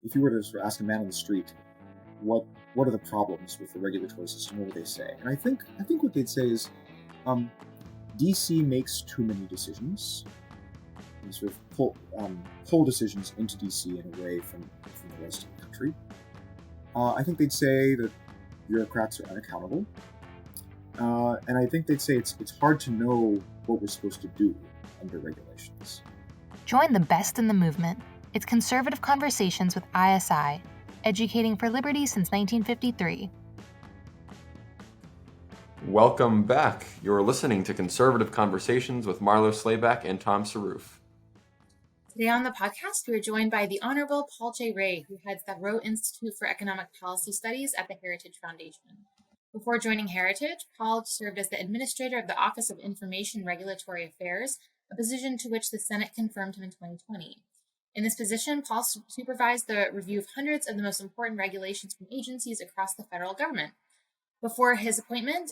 if you were to sort of ask a man on the street, what are the problems with the regulatory system, what would they say? And I think what they'd say is, DC makes too many decisions, and sort of pull decisions into DC and away from the rest of the country. I think they'd say that bureaucrats are unaccountable, and I think they'd say it's hard to know what we're supposed to do under regulations. Join the best in the movement. It's Conservative Conversations with ISI, educating for liberty since 1953. Welcome back. You're listening to Conservative Conversations with Marlo Slayback and Tom Saroof. Today on the podcast, we are joined by the Honorable Paul J. Ray, who heads the Roe Institute for Economic Policy Studies at the Heritage Foundation. Before joining Heritage, Paul served as the administrator of the Office of Information Regulatory Affairs, a position to which the Senate confirmed him in 2020. In this position, Paul supervised the review of hundreds of the most important regulations from agencies across the federal government. Before his appointment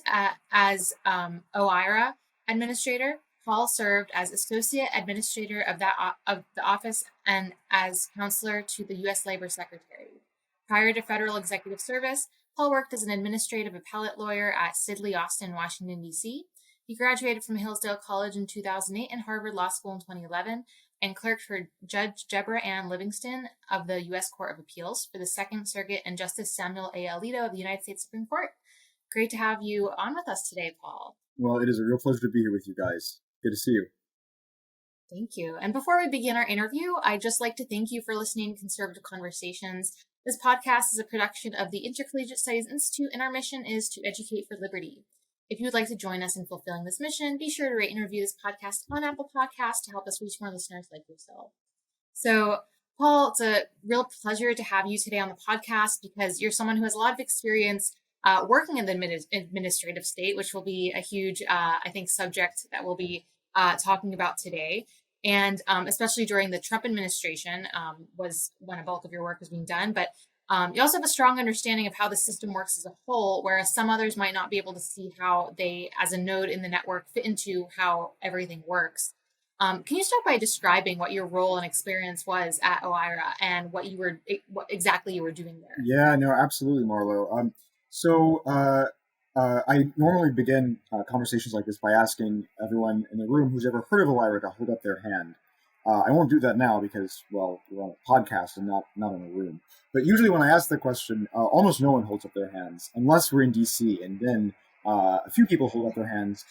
as OIRA administrator, Paul served as associate administrator of the office and as counselor to the U.S. Labor Secretary. Prior to federal executive service, Paul worked as an administrative appellate lawyer at Sidley Austin, Washington, D.C. He graduated from Hillsdale College in 2008 and Harvard Law School in 2011, and clerked for Judge Deborah Ann Livingston of the U.S. Court of Appeals for the Second Circuit and Justice Samuel A. Alito of the United States Supreme Court. Great to have you on with us today, Paul. Well, it is a real pleasure to be here with you guys. Good to see you. Thank you. And before we begin our interview, I'd just like to thank you for listening to Conservative Conversations. This podcast is a production of the Intercollegiate Studies Institute, and our mission is to educate for liberty. If you would like to join us in fulfilling this mission, be sure to rate and review this podcast on Apple Podcasts to help us reach more listeners like yourself. So, Paul, it's a real pleasure to have you today on the podcast because you're someone who has a lot of experience working in the administrative state, which will be a huge, I think, subject that we'll be talking about today. And especially during the Trump administration was when a bulk of your work was being done. But you also have a strong understanding of how the system works as a whole, whereas some others might not be able to see how they, as a node in the network, fit into how everything works. Can you start by describing what your role and experience was at OIRA and what exactly you were doing there? Yeah, no, absolutely, Marlo. So I normally begin conversations like this by asking everyone in the room who's ever heard of OIRA to hold up their hand. I won't do that now because, well, we're on a podcast and not in a room. But usually when I ask the question, almost no one holds up their hands, unless we're in DC, and then a few people hold up their hands.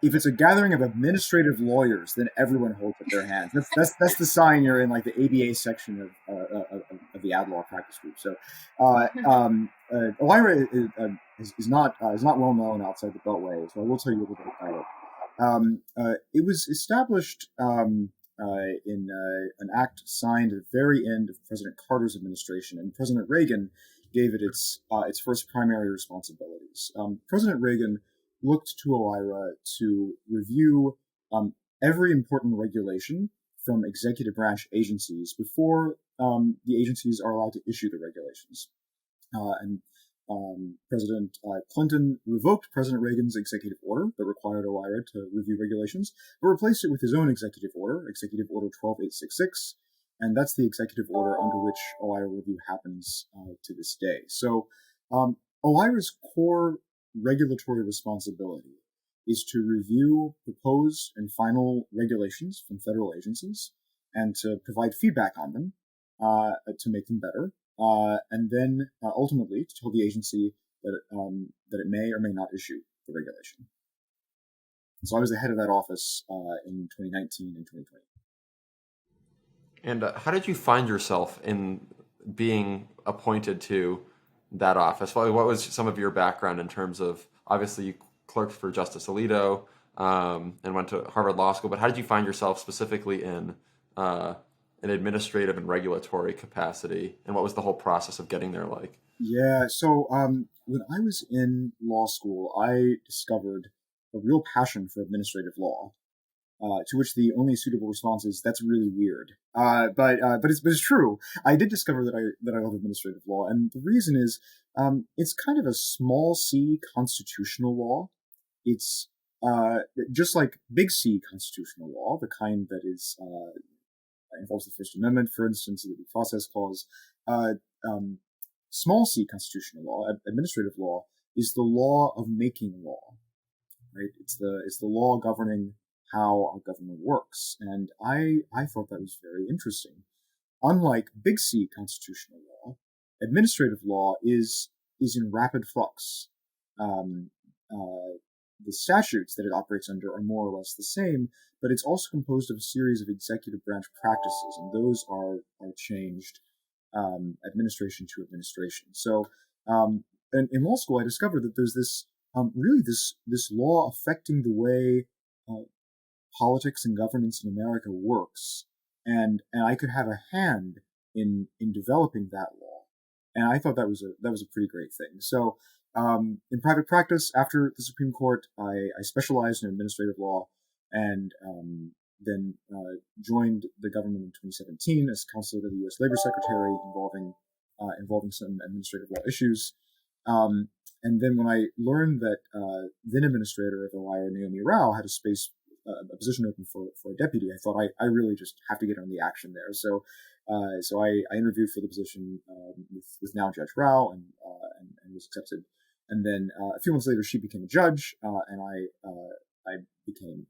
If it's a gathering of administrative lawyers, then everyone holds up their hands. That's the sign you're in like the ABA section of the ad law practice group. So OIRA is not well known outside the Beltway, so I will tell you a little bit about it. It was established in an act signed at the very end of President Carter's administration, and President Reagan gave it its first primary responsibilities. President Reagan looked to OIRA to review every important regulation from executive branch agencies before the agencies are allowed to issue the regulations. President Clinton revoked President Reagan's executive order that required OIRA to review regulations, but replaced it with his own executive order 12866, and that's the executive order under which OIRA review happens to this day. So OIRA's core regulatory responsibility is to review proposed and final regulations from federal agencies and to provide feedback on them to make them better. And then ultimately to tell the agency that it may or may not issue the regulation. And so I was the head of that office in 2019 and 2020. And how did you find yourself in being appointed to that office? What was some of your background in terms of, obviously you clerked for Justice Alito and went to Harvard Law School, but how did you find yourself specifically in an administrative and regulatory capacity, and what was the whole process of getting there like? Yeah, so when I was in law school, I discovered a real passion for administrative law, to which the only suitable response is, that's really weird. But it's true. I did discover that I love administrative law, and the reason is it's kind of a small c constitutional law. It's just like big C constitutional law, the kind that is involves the First Amendment, for instance, the Due Process Clause. small c constitutional law, administrative law, is the law of making law, right? It's the law governing how our government works. And I thought that was very interesting. Unlike big C constitutional law, administrative law is in rapid flux. The statutes that it operates under are more or less the same, but it's also composed of a series of executive branch practices, and those are changed administration to administration. So in law school, I discovered that there's this this law affecting the way politics and governance in America works, and I could have a hand in developing that law, and I thought that was a pretty great thing. So in private practice, after the Supreme Court, I specialized in administrative law, and then joined the government in 2017 as counselor to the U.S. Labor Secretary, involving some administrative law issues. And then when I learned that then administrator of OIRA, Naomi Rao, had a position open for a deputy, I thought I really just have to get on the action there. So I interviewed for the position with now Judge Rao and was accepted. And then a few months later, she became a judge, and I became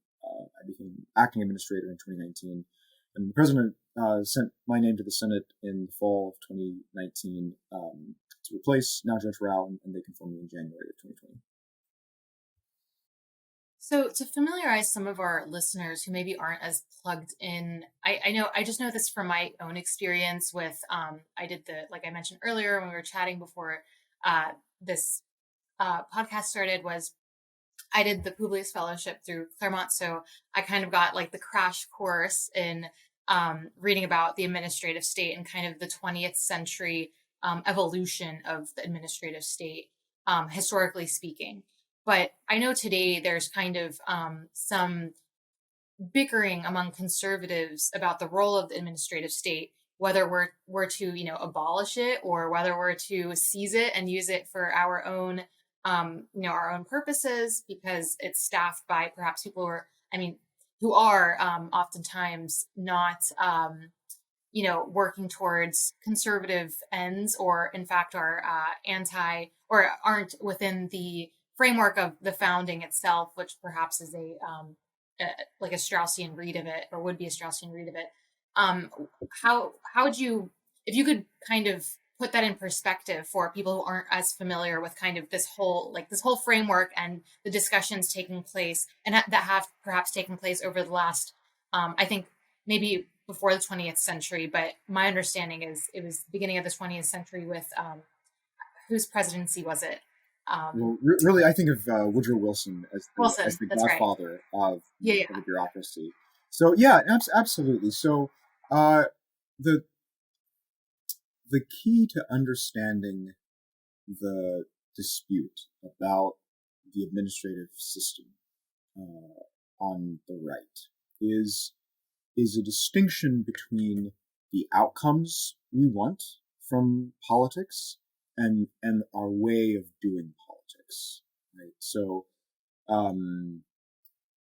acting administrator in 2019. And the president sent my name to the Senate in the fall of 2019 to replace now Judge Rao, and they confirmed me in January of 2020. So to familiarize some of our listeners who maybe aren't as plugged in, I just know this from my own experience with, I did like I mentioned earlier when we were chatting before this podcast started, was I did the Publius Fellowship through Claremont. So I kind of got like the crash course in reading about the administrative state and kind of the 20th century evolution of the administrative state, historically speaking. But I know today there's kind of some bickering among conservatives about the role of the administrative state, whether we're to, abolish it or whether we're to seize it and use it for our own, our own purposes, because it's staffed by perhaps people who are oftentimes not, working towards conservative ends, or in fact are anti or aren't within the framework of the founding itself, which perhaps is like a Straussian read of it, or would be a Straussian read of it. How would you, if you could kind of put that in perspective for people who aren't as familiar with kind of this whole framework and the discussions taking place and that have perhaps taken place over the last, I think maybe before the 20th century, but my understanding is it was the beginning of the 20th century with, whose presidency was it? Well, really, I think of Woodrow Wilson as the godfather of the bureaucracy. So yeah, absolutely. So the key to understanding the dispute about the administrative system on the right is a distinction between the outcomes we want from politics and our way of doing politics, right? So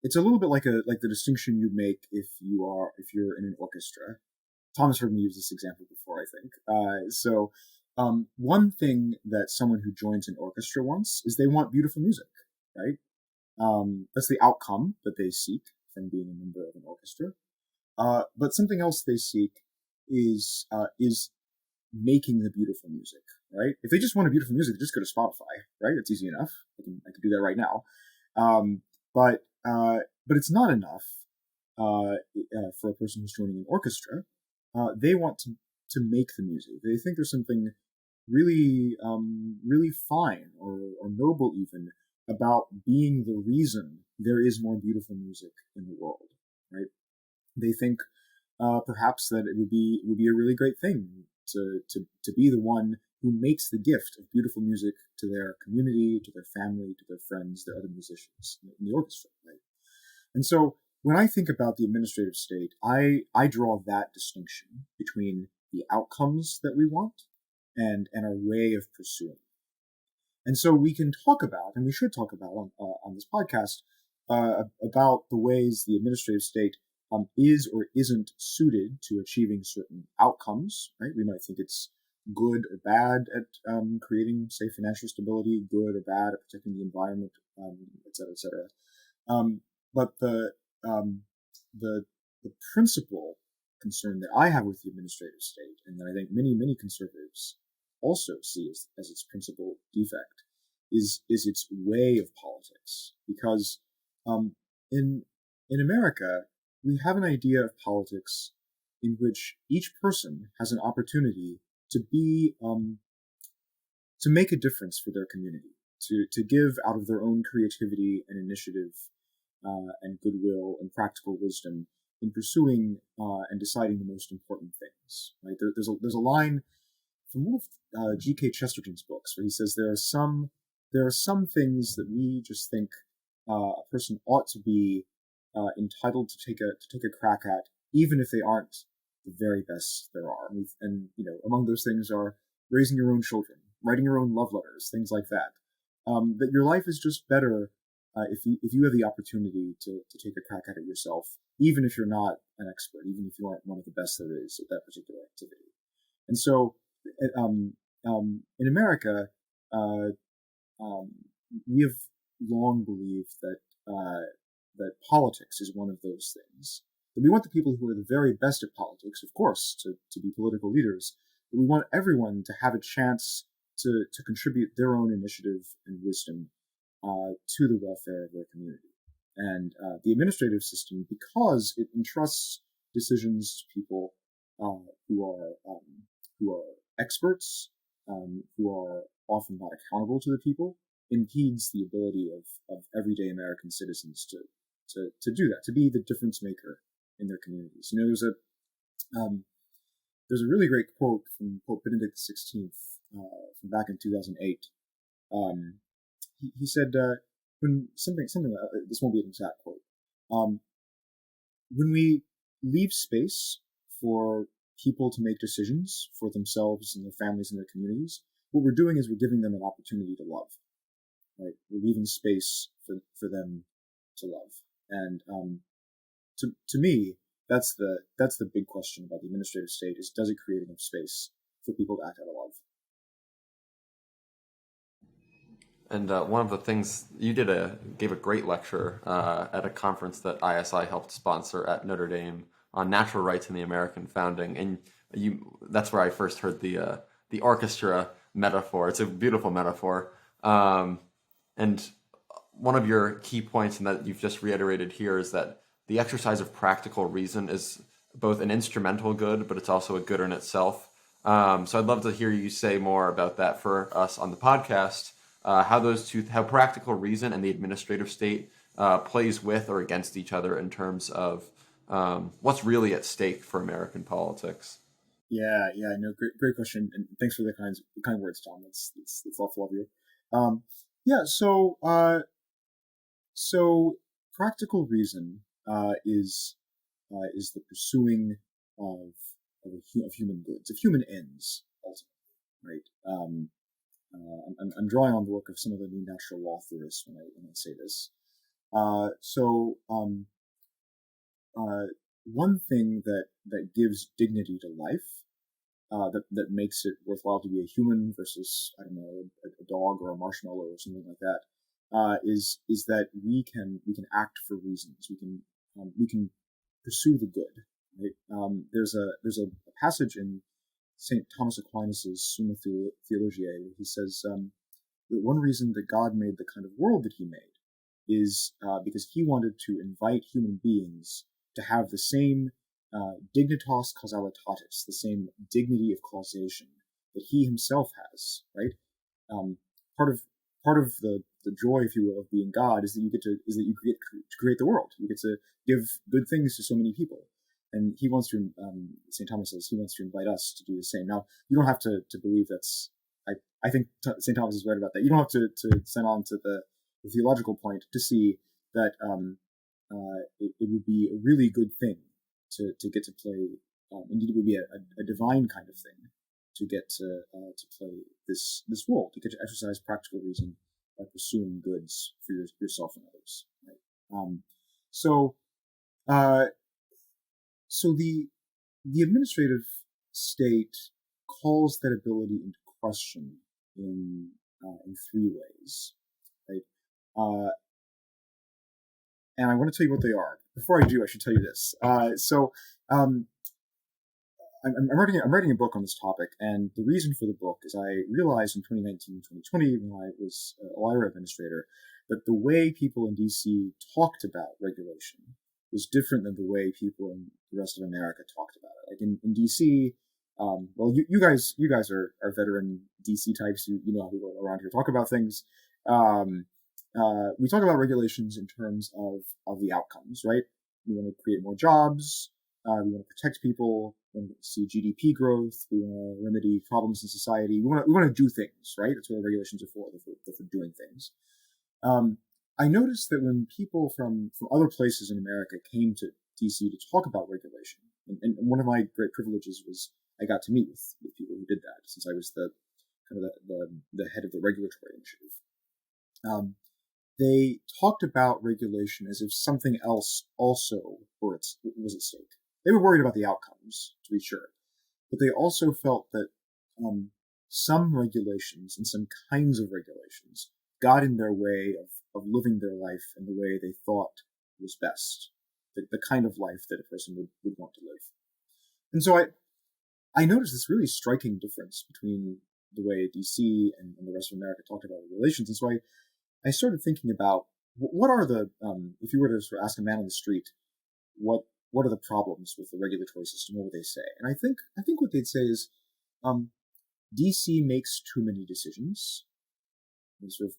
it's a little bit like the distinction you make if you're in an orchestra. Thomas heard me use this example before, I think. So one thing that someone who joins an orchestra wants is they want beautiful music, right? That's the outcome that they seek from being a member of an orchestra. But something else they seek is making the beautiful music, right? If they just want a beautiful music, they just go to Spotify, right? It's easy enough. I can do that right now. But it's not enough for a person who's joining an orchestra. They want to make the music. They think there's something really fine or noble even about being the reason there is more beautiful music in the world, right? They think perhaps that it would be a really great thing to be the one who makes the gift of beautiful music to their community, to their family, to their friends, their other musicians in the orchestra, right? And so when I think about the administrative state, I draw that distinction between the outcomes that we want and our way of pursuing. And so we can talk about, and we should talk about on this podcast, about the ways the administrative state is or isn't suited to achieving certain outcomes, right? We might think it's good or bad at creating, say, financial stability, good or bad at protecting the environment, et cetera, et cetera. But the principal concern that I have with the administrative state, and that I think many conservatives also see as its principal defect, is its way of politics. Because in America, we have an idea of politics in which each person has an opportunity to be to make a difference for their community, to give out of their own creativity and initiative and goodwill and practical wisdom in pursuing and deciding the most important things. Right? There's a line from one of G.K. Chesterton's books where he says there are some things that we just think a person ought to be entitled to take a crack at, even if they aren't the very best there are. And among those things are raising your own children, writing your own love letters, things like that. That your life is just better if you have the opportunity to take a crack at it yourself, even if you're not an expert, even if you aren't one of the best there is at that particular activity. And so, in America, we have long believed that politics is one of those things. That we want the people who are the very best at politics, of course, to be political leaders, but we want everyone to have a chance to contribute their own initiative and wisdom to the welfare of their community. And the administrative system, because it entrusts decisions to people who are experts, who are often not accountable to the people, impedes the ability of everyday American citizens to do that, to be the difference maker in their communities. There's a really great quote from Pope Benedict XVI from back in 2008. He said, when something this won't be an exact quote. When we leave space for people to make decisions for themselves and their families and their communities, what we're doing is we're giving them an opportunity to love. Right? We're leaving space for them to love. And to me, that's the big question about the administrative state: is does it create enough space for people to act out of love? And one of the things you gave a great lecture at a conference that ISI helped sponsor at Notre Dame on natural rights in the American founding, and that's where I first heard the orchestra metaphor. It's a beautiful metaphor, and one of your key points, and that you've just reiterated here, is that the exercise of practical reason is both an instrumental good, but it's also a good in itself. So I'd love to hear you say more about that for us on the podcast. How practical reason and the administrative state plays with or against each other in terms of what's really at stake for American politics. Yeah, no, great question, and thanks for the kind words, Tom. It's thoughtful of you. So practical reason is the pursuing of human goods, of human ends, ultimately, right? I'm drawing on the work of some of the new natural law theorists when I say this. One thing that gives dignity to life, that makes it worthwhile to be a human versus, I don't know, a dog or a marshmallow or something like that, is that we can act for reasons. We can pursue the good. Right? There's a passage in St. Thomas Aquinas' Summa Theologiae where he says that one reason that God made the kind of world that he made is because he wanted to invite human beings to have the same dignitas causalitatis, the same dignity of causation that he himself has, right? Part of the joy, if you will, of being God is that you get to create the world. You get to give good things to so many people. And he wants to, St. Thomas says, he wants to invite us to do the same. Now, you don't have to believe that's, I think St. Thomas is right about that. You don't have to send on to the theological point to see that it would be a really good thing to get to play, indeed it would be a divine kind of thing to get to play this role, to get to exercise practical reason by pursuing goods for yourself and others. Right? So the administrative state calls that ability into question in three ways, right? And I want to tell you what they are. Before I do, I should tell you this. I'm writing a book on this topic, and the reason for the book is I realized in 2019, 2020, when I was OIRA administrator, that the way people in DC talked about regulation was different than the way people in the rest of America talked about it. Like in DC, well, you guys are veteran DC types. You know how people around here talk about things. We talk about regulations in terms of the outcomes, right? We want to create more jobs. We want to protect people. We want to see GDP growth. We want to remedy problems in society. We want to do things, right? That's what regulations are for. They're for doing things. I noticed that when people from other places in America came to DC to talk about regulation, and one of my great privileges was I got to meet with people who did that, since I was the head of the regulatory initiative. They talked about regulation as if something else also was at stake. They were worried about the outcomes, to be sure, but they also felt that some regulations and some kinds of regulations got in their way of living their life in the way they thought was best, the kind of life that a person would want to live. And so I noticed this really striking difference between the way DC and the rest of America talked about regulations. And so I started thinking about what are the, if you were to sort of ask a man on the street, what are the problems with the regulatory system? What would they say? And I think what they'd say is, DC makes too many decisions. They sort of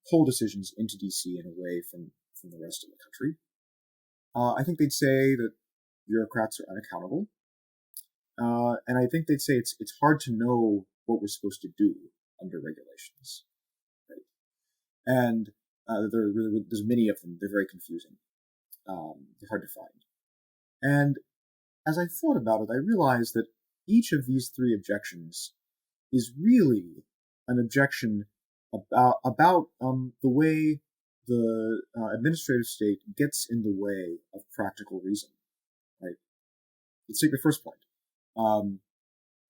pull decisions into DC and away from the rest of the country. I think they'd say that bureaucrats are unaccountable. And I think they'd say it's hard to know what we're supposed to do under regulations. Right? And there's many of them. They're very confusing. They're hard to find. And as I thought about it, I realized that each of these three objections is really an objection about the way the administrative state gets in the way of practical reason. Right? Let's take the first point.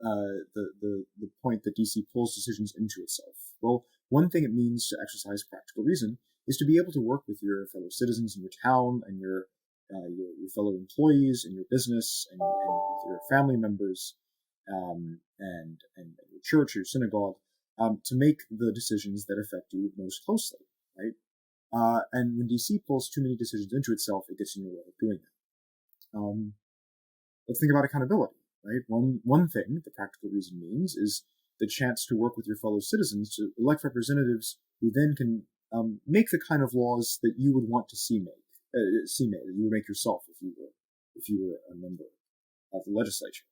The point that DC pulls decisions into itself. Well, one thing it means to exercise practical reason is to be able to work with your fellow citizens in your town and your fellow employees in your business and with your family members and your church, your synagogue, to make the decisions that affect you most closely, right? And when DC pulls too many decisions into itself, it gets in your way of doing that. Let's think about accountability, right? One thing the practical reason means is the chance to work with your fellow citizens to elect representatives who then can make the kind of laws that you would want to see made, that you would make yourself if you were a member of the legislature.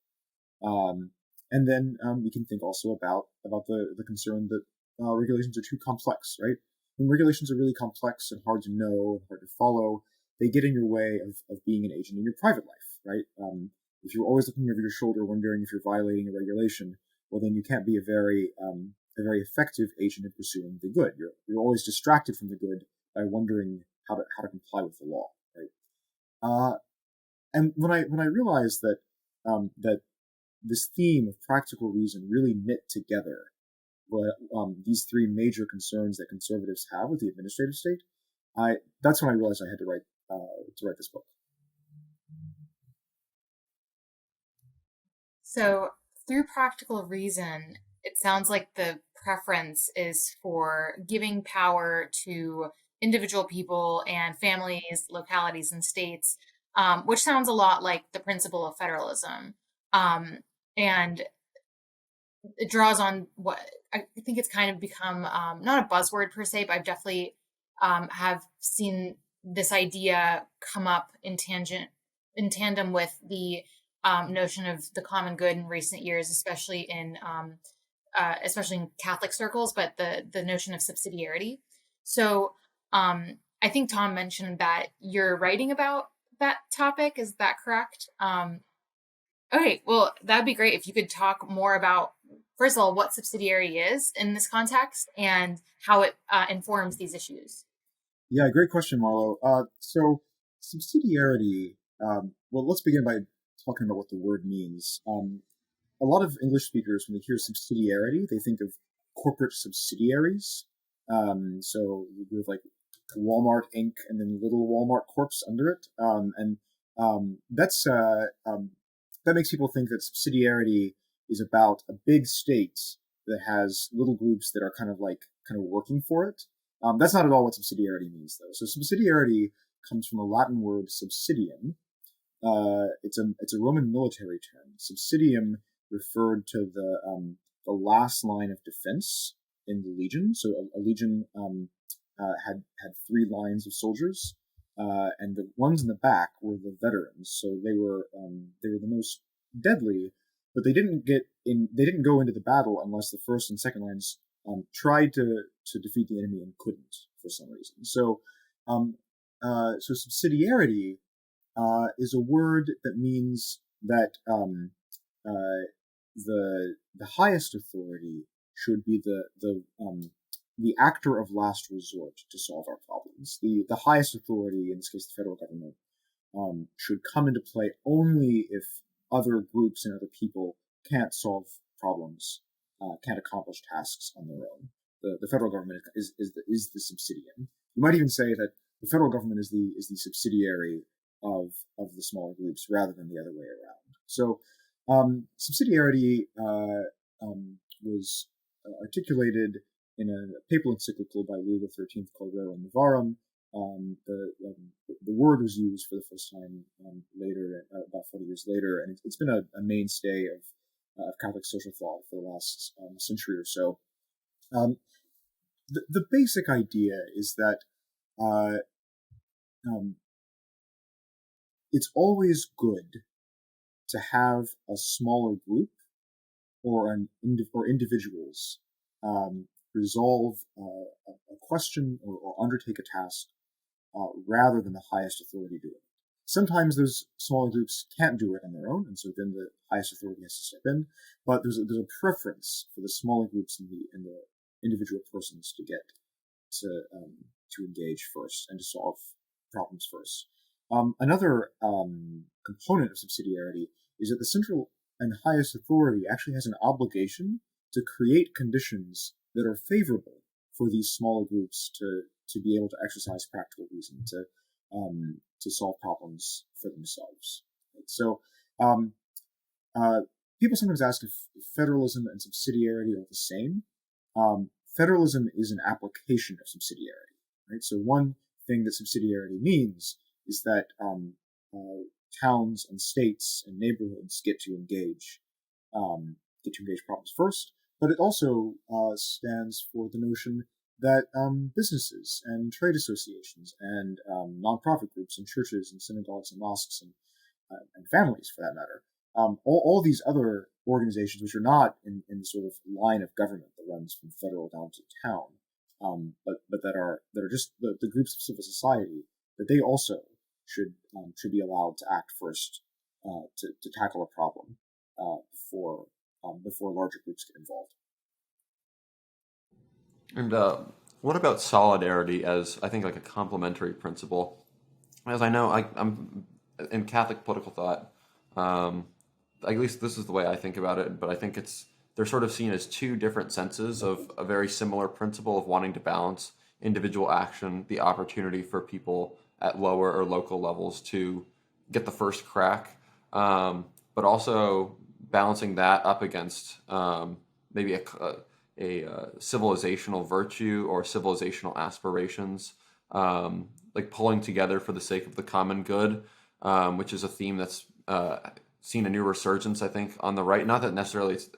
And then we can think also about the concern that regulations are too complex, right? When regulations are really complex and hard to know and hard to follow, they get in your way of being an agent in your private life, right? If you're always looking over your shoulder wondering if you're violating a regulation, well, then you can't be a very effective agent in pursuing the good. You're always distracted from the good by wondering how to comply with the law, right? And when I realized that that this theme of practical reason really knit together these three major concerns that conservatives have with the administrative state, that's when I realized I had to write this book. So through practical reason, it sounds like the preference is for giving power to individual people and families, localities, and states, which sounds a lot like the principle of federalism. And it draws on what I think it's kind of become, not a buzzword per se, but I've definitely have seen this idea come up in tandem with the notion of the common good in recent years, especially in Catholic circles, but the notion of subsidiarity. So I think Tom mentioned that you're writing about that topic. Is that correct? Okay, well, that'd be great if you could talk more about, first of all, what subsidiarity is in this context and how it informs these issues. Yeah, great question, Marlo. So subsidiarity, well, let's begin by talking about what the word means. a lot of English speakers, when they hear subsidiarity, they think of corporate subsidiaries. So with like Walmart Inc. and then little Walmart Corps under it, that makes people think that subsidiarity is about a big state that has little groups that are kind of working for it. That's not at all what subsidiarity means, though. So subsidiarity comes from a Latin word subsidium. It's a Roman military term. Subsidium referred to the last line of defense in the legion. So a legion had 3 lines of soldiers, and the ones in the back were the veterans. So they were the most deadly, but they didn't go into the battle unless the first and second lines tried to defeat the enemy and couldn't for some reason. So so subsidiarity is a word that means that the highest authority should be the actor of last resort to solve our problems. The highest authority, in this case the federal government, should come into play only if other groups and other people can't solve problems, can't accomplish tasks on their own. The federal government is the subsidium. You might even say that the federal government is the subsidiary of the smaller groups rather than the other way around. So subsidiarity was articulated in a papal encyclical by Leo XIII called Rerum Novarum. The word was used for the first time later, about 40 years later, and it's been a mainstay of Catholic social thought for the last century or so. The basic idea is that it's always good to have a smaller group or individuals resolve a question or undertake a task rather than the highest authority do it. Sometimes those smaller groups can't do it on their own, and so then the highest authority has to step in. But there's a preference for the smaller groups and the individual persons to get to engage first and to solve problems first. Another component of subsidiarity is that the central and highest authority actually has an obligation to create conditions that are favorable for these smaller groups to be able to exercise practical reason, to solve problems for themselves. Right? So people sometimes ask if federalism and subsidiarity are the same. Federalism is an application of subsidiarity. Right? So one thing that subsidiarity means is that towns and states and neighborhoods get to engage problems first, but it also stands for the notion that businesses and trade associations and nonprofit groups and churches and synagogues and mosques and families, for that matter, all these other organizations which are not in the sort of line of government that runs from federal down to town, but that are just the groups of civil society, that they also should be allowed to act first to tackle a problem before larger groups get involved. And what about solidarity as, I think, like a complementary principle? As I know, I'm in Catholic political thought, at least this is the way I think about it, but I think they're sort of seen as two different senses of a very similar principle of wanting to balance individual action, the opportunity for people at lower or local levels to get the first crack, but also balancing that up against maybe a civilizational virtue or civilizational aspirations, like pulling together for the sake of the common good, which is a theme that's seen a new resurgence, I think, on the right. Not that necessarily it's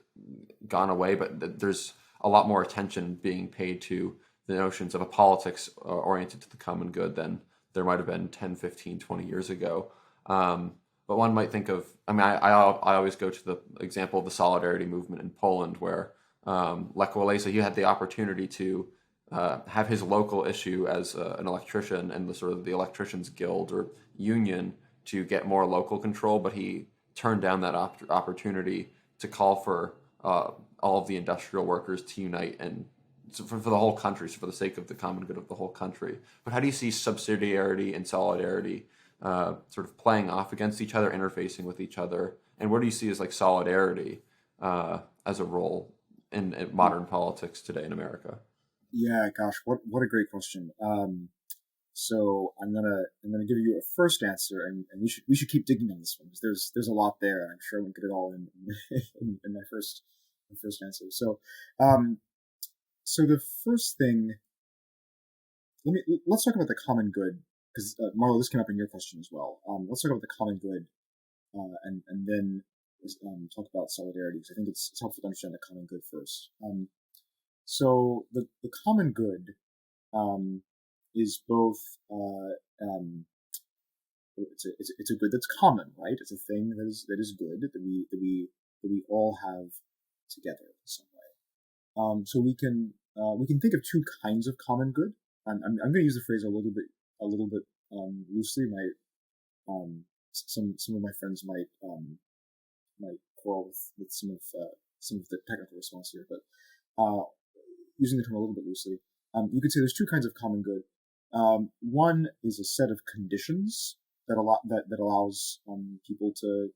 gone away, but there's a lot more attention being paid to the notions of a politics oriented to the common good than there might have been 10, 15, 20 years ago. But one might think of, I always go to the example of the Solidarity movement in Poland, where Lech Walesa, he had the opportunity to have his local issue as an electrician and the electricians guild or union to get more local control, but he turned down that opportunity to call for all of the industrial workers to unite and for the whole country, so for the sake of the common good of the whole country. But how do you see subsidiarity and solidarity sort of playing off against each other, interfacing with each other? And what do you see as like solidarity as a role in modern politics today in America? Yeah, gosh, what a great question. So I'm gonna give you a first answer, and we should keep digging on this one because there's a lot there, and I'm sure I won't get it all in in my first answer. Um, so the first thing, let's talk about the common good because Marlo, this came up in your question as well. Let's talk about the common good, and then talk about solidarity because I think it's helpful to understand the common good first. So the common good is both it's a good that's common, right? It's a thing that is good that we all have together in some way. So we can think of two kinds of common good. I'm going to use the phrase a little bit loosely. Some of my friends might quarrel with some of the technical response here, but using the term a little bit loosely, you could say there's two kinds of common good. One is a set of conditions that allows people to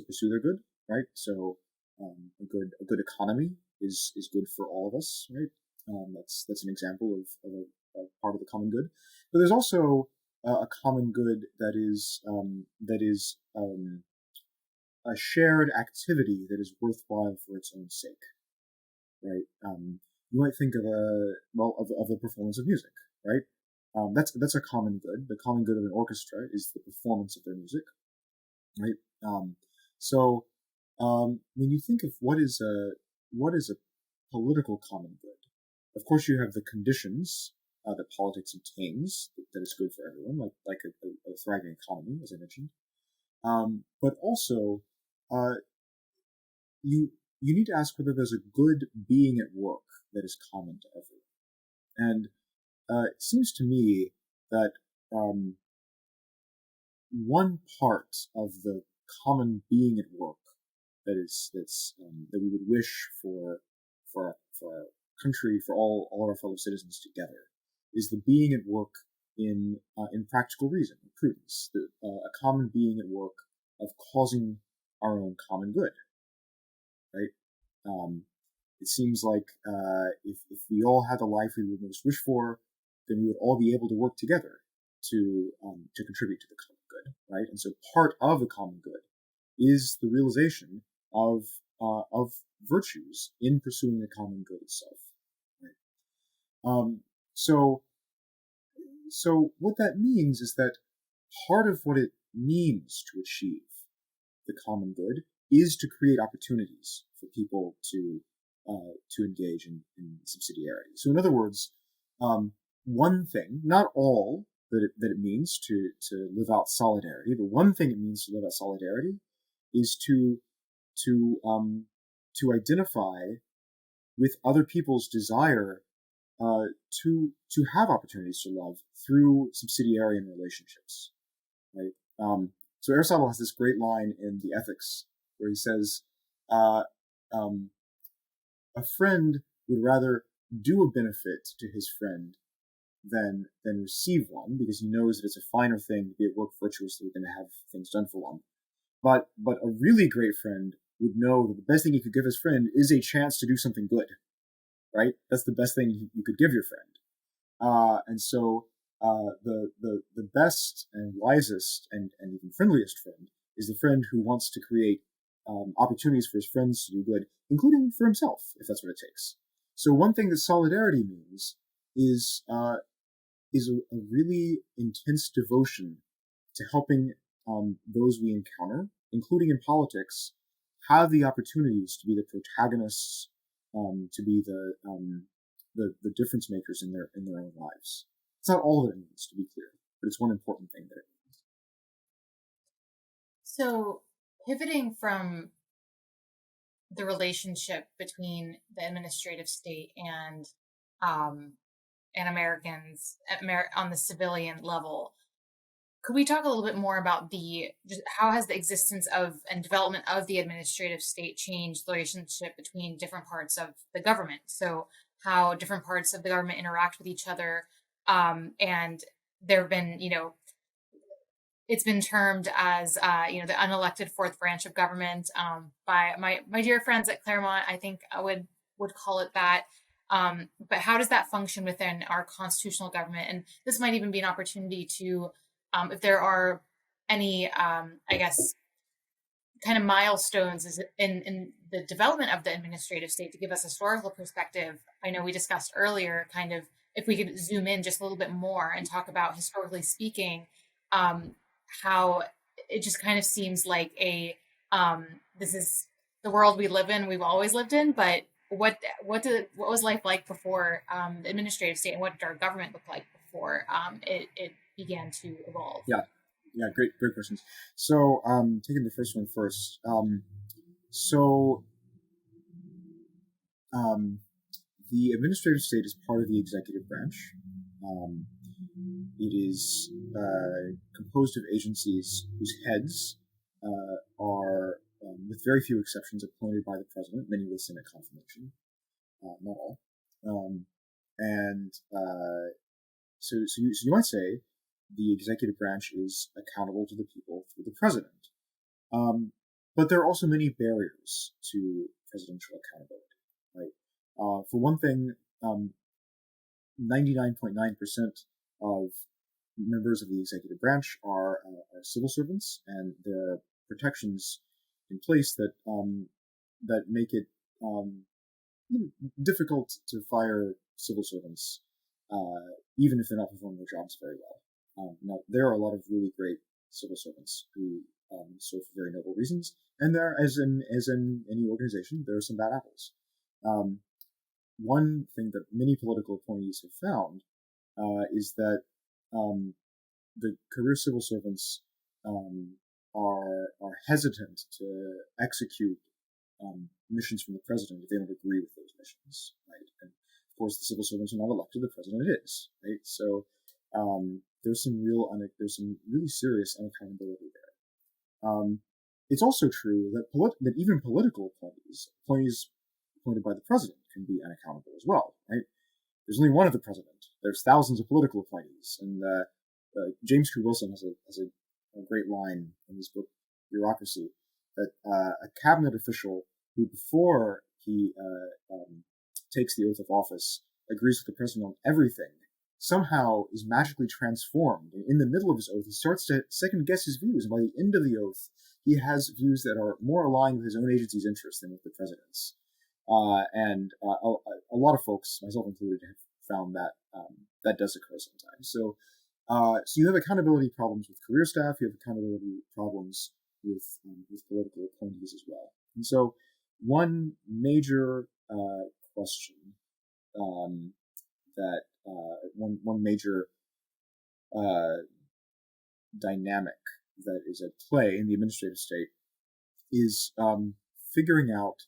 pursue their good, right? So a good economy is good for all of us, right? That's an example of a part of the common good. But there's also a common good that is a shared activity that is worthwhile for its own sake, right? You might think of the performance of music, right? That's a common good. The common good of an orchestra is the performance of their music, right? So when you think of what is a political common good, of course you have the conditions that politics obtains that is good for everyone, like a thriving economy, as I mentioned. But also, you need to ask whether there's a good being at work that is common to everyone. And it seems to me that one part of the common being at work that we would wish for our country, for all our fellow citizens together, is the being at work in practical reason, prudence, a common being at work of causing our own common good, right? It seems like if we all had the life we would most wish for, then we would all be able to work together to contribute to the common good, right? And so part of the common good is the realization of virtues in pursuing the common good itself, right? So what that means is that part of what it means to achieve the common good is to create opportunities for people to engage in subsidiarity. So in other words, one thing, not all that it means to live out solidarity, but one thing it means to live out solidarity is to identify with other people's desire to have opportunities to love through subsidiarian relationships, right? So Aristotle has this great line in the Ethics where he says, a friend would rather do a benefit to his friend than receive one, because he knows that it's a finer thing to be at work virtuously than to have things done for one. But a really great friend would know that the best thing he could give his friend is a chance to do something good, right? That's the best thing you could give your friend. And so the best and wisest and even friendliest friend is the friend who wants to create opportunities for his friends to do good, including for himself, if that's what it takes. So one thing that solidarity means is a really intense devotion to helping those we encounter, including in politics, have the opportunities to be the protagonists, to be the difference makers in their own lives. It's not all that it means, to be clear, but it's one important thing that it means. So, pivoting from the relationship between the administrative state and Americans on the civilian level, could we talk a little bit more about how has the existence of and development of the administrative state changed the relationship between different parts of the government? So how different parts of the government interact with each other, and there have been, it's been termed as, the unelected fourth branch of government, by my dear friends at Claremont. I think I would call it that. But how does that function within our constitutional government? And this might even be an opportunity to, if there are any, I guess, kind of milestones in the development of the administrative state, to give us a historical perspective. I know we discussed earlier, kind of, if we could zoom in just a little bit more and talk about, historically speaking, um, how it just kind of seems like this is the world we live in, we've always lived in, but what was life like before, the administrative state, and what did our government look like before, it began to evolve? Yeah, great questions. So, taking the first one first. The administrative state is part of the executive branch. It is composed of agencies whose heads are, with very few exceptions, appointed by the president, many with Senate confirmation, not all. So you might say the executive branch is accountable to the people through the president. But there are also many barriers to presidential accountability, right? For one thing, 99.9% of members of the executive branch are civil servants, and there are protections in place that make it difficult to fire civil servants, even if they're not performing their jobs very well. Now, there are a lot of really great civil servants who serve for very noble reasons, and there, as in any organization, there are some bad apples. One thing that many political appointees have found is that the career civil servants are hesitant to execute missions from the president if they don't agree with those missions, right? And of course, the civil servants are not elected; the president is, right? So there's some really serious unaccountability there. It's also true that even political appointees appointed by the president, can be unaccountable as well, right? There's only one of the president. There's thousands of political appointees, and James Q. Wilson has a great line in his book Bureaucracy, that a cabinet official who, before he takes the oath of office, agrees with the president on everything, somehow is magically transformed. In the middle of his oath, he starts to second guess his views, and by the end of the oath, he has views that are more aligned with his own agency's interests than with the president's. A lot of folks, myself included, have found that that does occur sometimes. So you have accountability problems with career staff. You have accountability problems with political appointees as well. And so, one major question one major dynamic that is at play in the administrative state is figuring out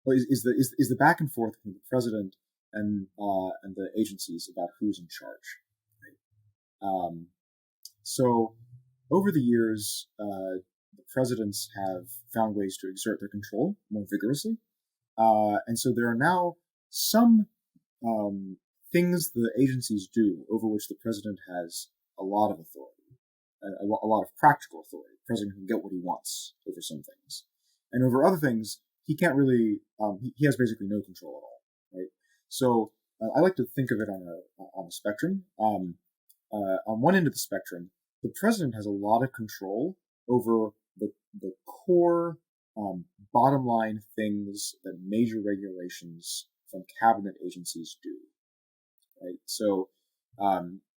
is the back and forth between the president and the agencies about who's in charge. Right? So over the years, the presidents have found ways to exert their control more vigorously, and so there are now some things the agencies do over which the president has a lot of authority, a lot of practical authority. The president can get what he wants over some things, and over other things, he can't really. He has basically no control at all, right? So I like to think of it on a spectrum. On one end of the spectrum, the president has a lot of control over the core bottom line things that major regulations from cabinet agencies do, right? So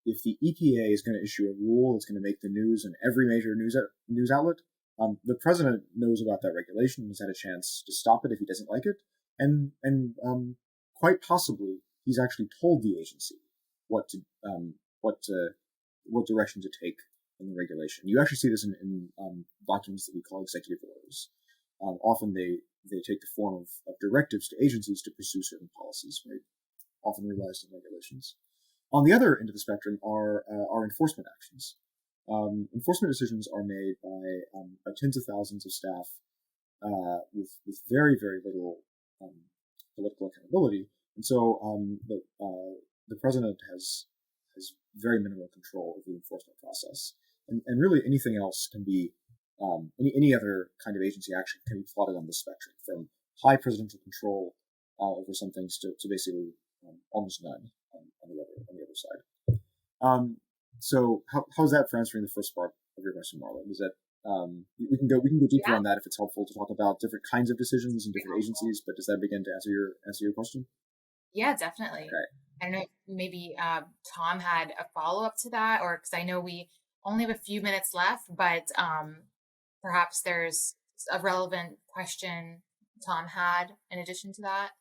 if the EPA is going to issue a rule that's going to make the news in every major news outlet, the president knows about that regulation and has had a chance to stop it if he doesn't like it, and quite possibly he's actually told the agency what direction to take in the regulation. You actually see this in documents that we call executive orders. Often they take the form of directives to agencies to pursue certain policies, right? Often realized in regulations. On the other end of the spectrum are enforcement actions. Enforcement decisions are made by tens of thousands of staff with very, very little political accountability, and so the president has has very minimal control over the enforcement process. And really anything else can be, any other kind of agency action can be plotted on the spectrum, from high presidential control over some things to basically almost none on the other side. So how's that for answering the first part of your question, Marla? Is that we can go deeper on that if it's helpful to talk about different kinds of decisions and different agencies, but does that begin to answer your question? Yeah, definitely. Okay. I don't know if maybe Tom had a follow-up to that, or because I know we only have a few minutes left, but perhaps there's a relevant question Tom had in addition to that.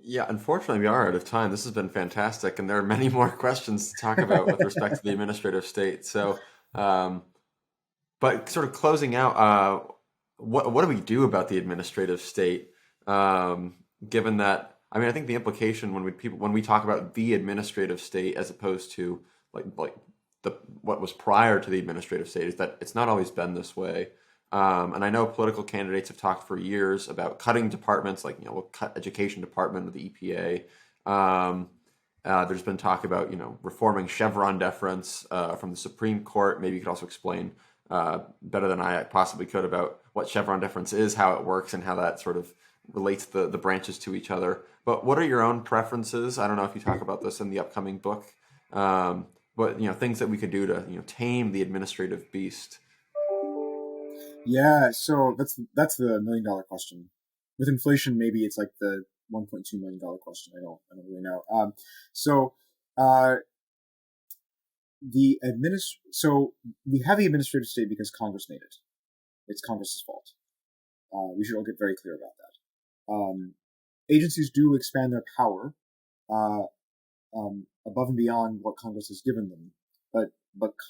Yeah, unfortunately, we are out of time. This has been fantastic, and there are many more questions to talk about with respect to the administrative state. So, but sort of closing out, what do we do about the administrative state? Given that, I mean, I think the implication when we talk about the administrative state as opposed to like what was prior to the administrative state is that it's not always been this way. And I know political candidates have talked for years about cutting departments, like, we'll cut education department of the EPA. There's been talk about, reforming Chevron deference from the Supreme Court. Maybe you could also explain better than I possibly could about what Chevron deference is, how it works, and how that sort of relates the branches to each other. But what are your own preferences? I don't know if you talk about this in the upcoming book, but things that we could do to tame the administrative beast. Yeah, so that's the $1 million question. With inflation, maybe it's like the $1.2 million question. I don't really know. So we have the administrative state because Congress made it. It's Congress's fault. We should all get very clear about that. Agencies do expand their power above and beyond what Congress has given them, but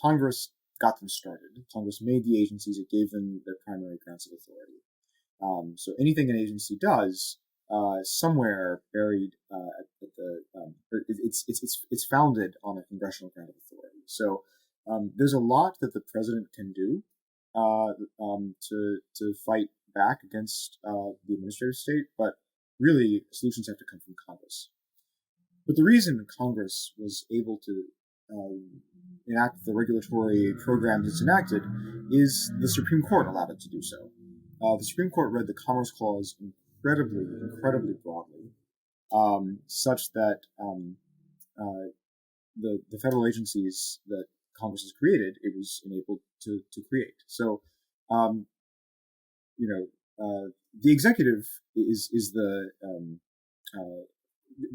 Congress got them started. Congress made the agencies; it gave them their primary grants of authority. So anything an agency does, somewhere buried at it's founded on a congressional grant of authority. So there's a lot that the president can do to fight back against the administrative state, but really solutions have to come from Congress. But the reason Congress was able to enact the regulatory programs it's enacted is the Supreme Court allowed it to do so. The Supreme Court read the Commerce Clause incredibly broadly, such that the federal agencies that Congress has created, it was enabled to create. So, the executive is the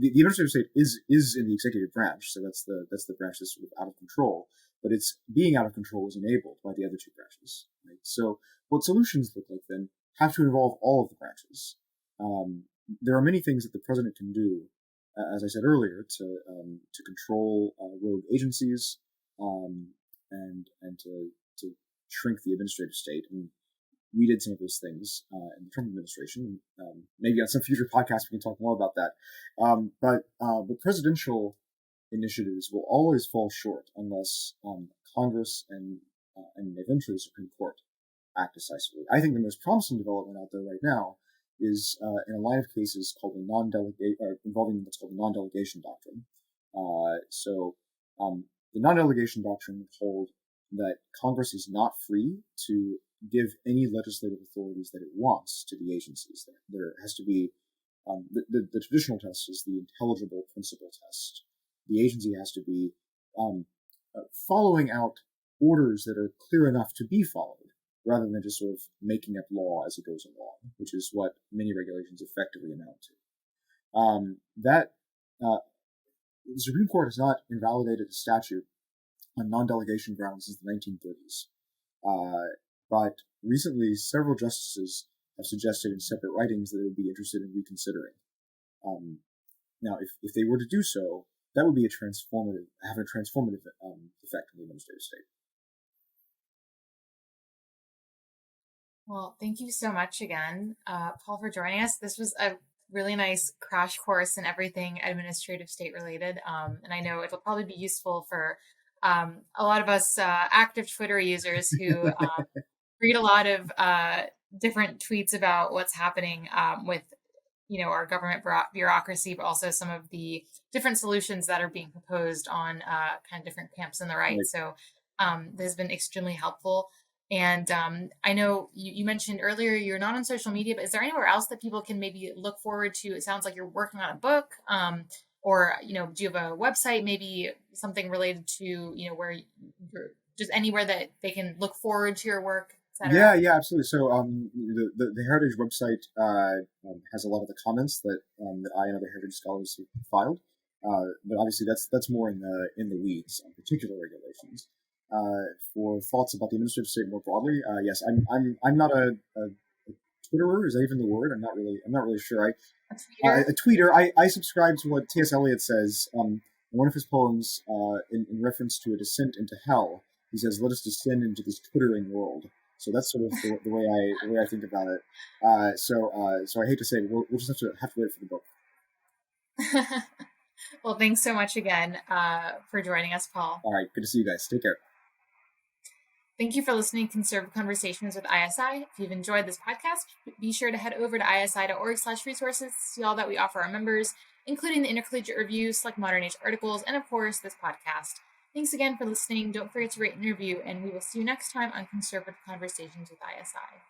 administrative state is in the executive branch, so that's the branch that's sort of out of control. But its being out of control is enabled by the other two branches. Right? So what solutions look like then have to involve all of the branches. There are many things that the president can do, as I said earlier, to control rogue agencies and to shrink the administrative state. And we did some of those things in the Trump administration. Maybe on some future podcast we can talk more about that. But the presidential initiatives will always fall short unless Congress and eventually the Supreme Court act decisively. I think the most promising development out there right now is in a line of cases called involving what's called the non-delegation doctrine. The non-delegation doctrine would hold that Congress is not free to give any legislative authorities that it wants to the agencies. There has to be the traditional test is the intelligible principle test. The agency has to be following out orders that are clear enough to be followed, rather than just sort of making up law as it goes along, which is what many regulations effectively amount to. The Supreme Court has not invalidated a statute on non-delegation grounds since the 1930s. But recently, several justices have suggested in separate writings that they would be interested in reconsidering. Now, if they were to do so, that would be have a transformative effect on the administrative state. Well, thank you so much again, Paul, for joining us. This was a really nice crash course in everything administrative state related. And I know it'll probably be useful for a lot of us active Twitter users who read a lot of different tweets about what's happening with our government bureaucracy, but also some of the different solutions that are being proposed on kind of different camps in the right. So this has been extremely helpful. And I know you mentioned earlier you're not on social media, but is there anywhere else that people can maybe look forward to? It sounds like you're working on a book, or do you have a website, maybe something related to where you're just anywhere that they can look forward to your work, etc.? Yeah, absolutely. So the Heritage website has a lot of the comments that I and other Heritage scholars have filed, but obviously that's more in the weeds on particular regulations. For thoughts about the administrative state more broadly, yes, I'm not a Twitterer. Is that even the word? I'm not really sure. A tweeter. I subscribe to what T.S. Eliot says in one of his poems in reference to a descent into hell. He says, "Let us descend into this twittering world." So that's sort of the way I think about it. So I hate to say it, we'll just have to wait for the book. Well, thanks so much again for joining us, Paul. All right, good to see you guys. Take care. Thank you for listening to Conservative Conversations with ISI. If you've enjoyed this podcast, be sure to head over to isi.org/resources to see all that we offer our members, including the Intercollegiate Review, select modern age articles, and of course, this podcast. Thanks again for listening. Don't forget to rate and review, and we will see you next time on Conservative Conversations with ISI.